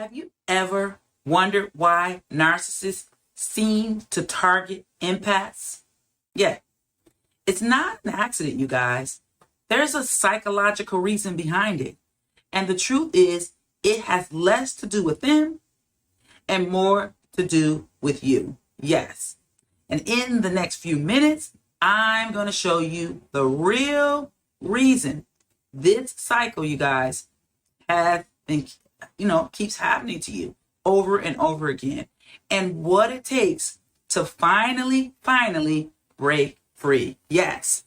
Have you ever wondered why narcissists seem to target empaths? Yeah, it's not an accident, you guys. There's a psychological reason behind it. And the truth is, it has less to do with them and more to do with you. Yes. And in the next few minutes, I'm going to show you the real reason this cycle, you guys, has been, keeps happening to you over and over again, and what it takes to finally break free. Yes.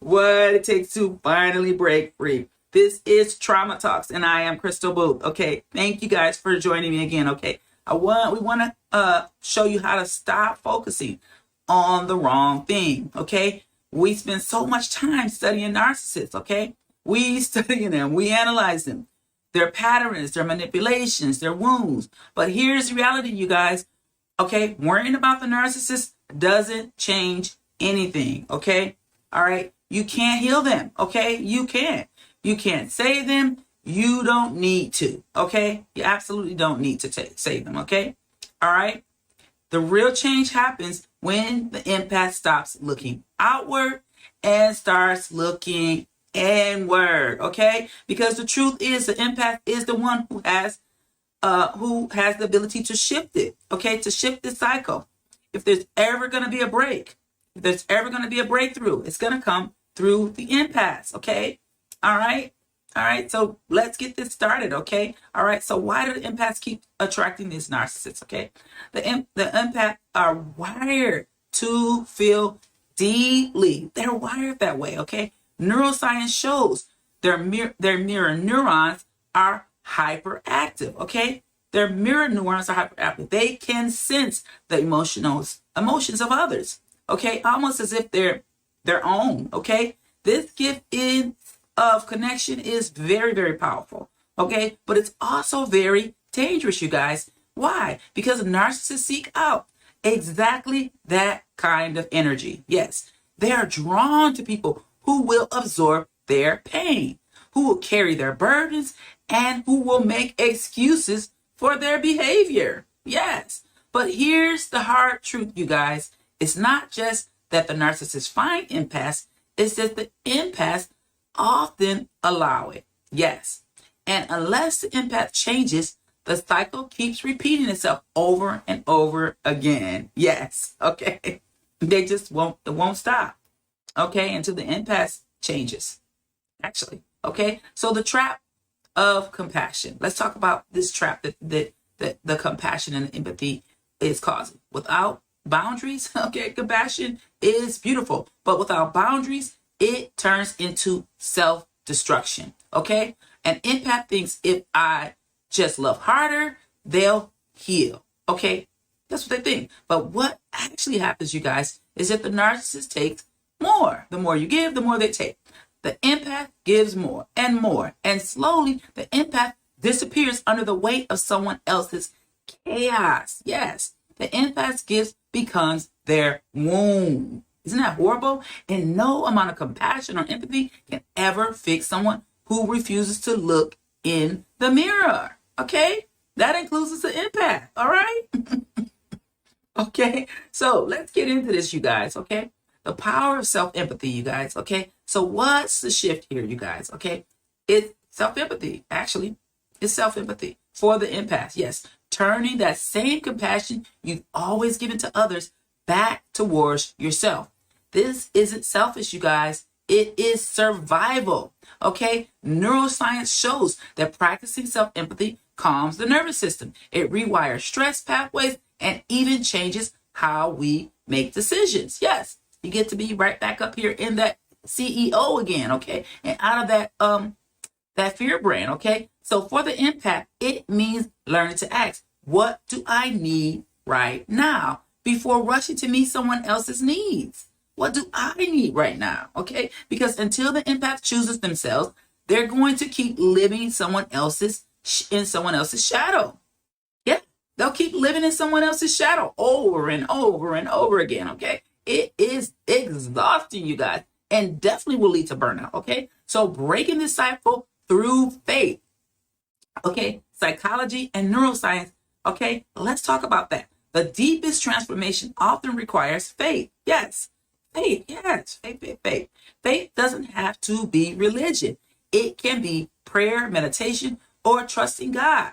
What it takes to finally break free. This is Trauma Talks, and I am Crystal Booth. Okay, thank you guys for joining me again. Okay, we want to show you how to stop focusing on the wrong thing. Okay, we spend so much time studying narcissists. Okay, we study them, we analyze them, their patterns, their manipulations, their wounds. But here's the reality, you guys. Okay, worrying about the narcissist doesn't change anything. Okay, all right. You can't heal them, okay? You can't. You can't save them. You don't need to, okay? You absolutely don't need to save them, okay? All right? The real change happens when the empath stops looking outward and starts looking inward, okay? Because the truth is, the empath is the one who has the ability to shift it, okay? To shift the cycle. If there's ever going to be a break, if there's ever going to be a breakthrough, it's going to come through the empaths, okay? All right? All right, so let's get this started, okay? All right, so why do the empaths keep attracting these narcissists, okay? The empaths are wired to feel deeply. They're wired that way, okay? Neuroscience shows their mirror neurons are hyperactive, okay? Their mirror neurons are hyperactive. They can sense the emotions of others, okay? Almost as if they're their own, okay? This gift of connection is very, very powerful, okay? But it's also very dangerous, you guys. Why? Because narcissists seek out exactly that kind of energy. Yes, they are drawn to people who will absorb their pain, who will carry their burdens, and who will make excuses for their behavior. Yes, but here's the hard truth, you guys. It's not just that the narcissists find empaths, it's that the empaths often allow it. Yes. And unless the empath changes, the cycle keeps repeating itself over and over again. Yes. Okay. It won't stop. Okay. Until the empath changes. Actually. Okay. So the trap of compassion. Let's talk about this trap that the compassion and empathy is causing. Without boundaries, okay, compassion is beautiful, but without boundaries, it turns into self-destruction, okay? An empath thinks if I just love harder, they'll heal, okay? That's what they think. But what actually happens, you guys, is that the narcissist takes more. The more you give, the more they take. The empath gives more, and slowly the empath disappears under the weight of someone else's chaos. Yes, the empath's gift becomes their wound. Isn't that horrible? And no amount of compassion or empathy can ever fix someone who refuses to look in the mirror. Okay? That includes the empath. All right? Okay? So let's get into this, you guys. Okay? The power of self-empathy, you guys. Okay? So what's the shift here, you guys? Okay? It's self-empathy. Actually, it's self-empathy for the empath. Yes. Turning that same compassion you've always given to others back towards yourself. This isn't selfish, you guys. It is survival. Okay? Neuroscience shows that practicing self-empathy calms the nervous system. It rewires stress pathways and even changes how we make decisions. Yes, you get to be right back up here in that CEO again, okay? And out of that fear brain, okay? So for the empath, it means learning to ask, what do I need right now before rushing to meet someone else's needs? What do I need right now? Okay? Because until the empath chooses themselves, they're going to keep living in someone else's shadow. Yeah, they'll keep living in someone else's shadow over and over and over again. Okay? It is exhausting, you guys. and definitely will lead to burnout. Okay, so breaking this cycle through faith. Okay, psychology and neuroscience. Okay, let's talk about that. The deepest transformation often requires faith. Yes, faith. Yes, faith, faith, faith. Faith doesn't have to be religion. It can be prayer, meditation, or trusting God,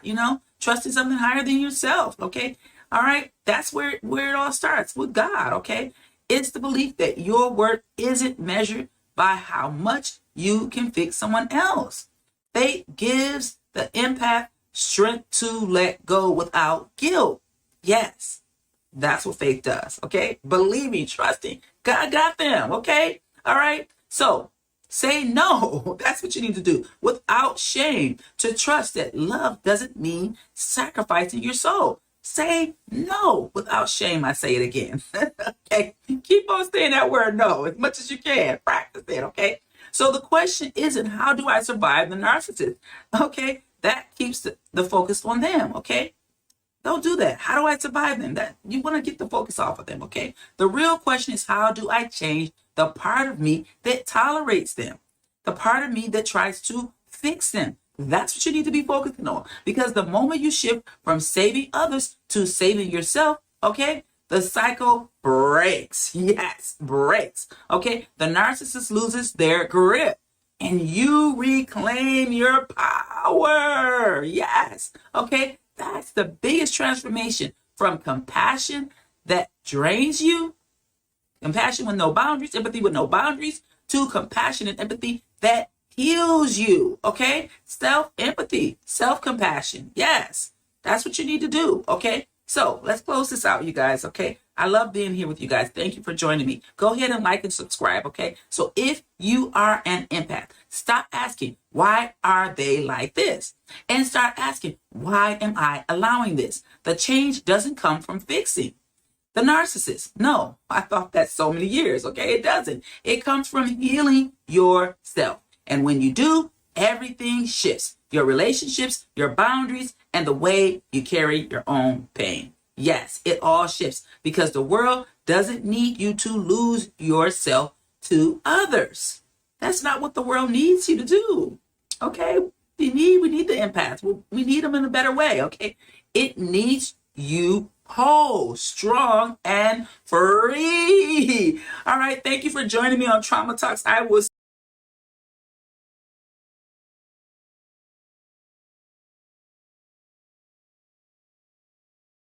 trusting something higher than yourself. Okay, all right, that's where it all starts, with God. Okay, it's the belief that your worth isn't measured by how much you can fix someone else. Faith gives the empath strength to let go without guilt. Yes, that's what faith does. Okay, believing, trusting God got them. Okay, all right, so say no. That's what you need to do without shame, to trust that love doesn't mean sacrificing your soul. Say no without shame. I say it again. Okay, keep on saying that word no as much as you can. Practice it. Okay, so the question isn't how do I survive the narcissist. Okay, that keeps the focus on them. Okay, don't do that. How do I survive them? That you want to get the focus off of them. Okay, the real question is, how do I change the part of me that tolerates them, the part of me that tries to fix them? That's what you need to be focusing on, because the moment you shift from saving others to saving yourself, okay, the cycle breaks. Yes, breaks. Okay, the narcissist loses their grip and you reclaim your power. Yes, okay, that's the biggest transformation, from compassion that drains you, compassion with no boundaries, empathy with no boundaries, to compassion and empathy that heals you. Okay, self-empathy, self-compassion. Yes, that's what you need to do. Okay, so let's close this out, you guys. Okay, I love being here with you guys. Thank you for joining me. Go ahead and like and subscribe. Okay, so if you are an empath, stop asking why are they like this, and start asking, why am I allowing this? The change doesn't come from fixing the narcissist. No, I thought that so many years. Okay, it doesn't. It comes from healing yourself. And when you do, everything shifts. Your relationships, your boundaries, and the way you carry your own pain. Yes, it all shifts, because the world doesn't need you to lose yourself to others. That's not what the world needs you to do. Okay, we need the empaths. We need them in a better way. Okay, it needs you whole, strong, and free. All right, thank you for joining me on Trauma Talks. I will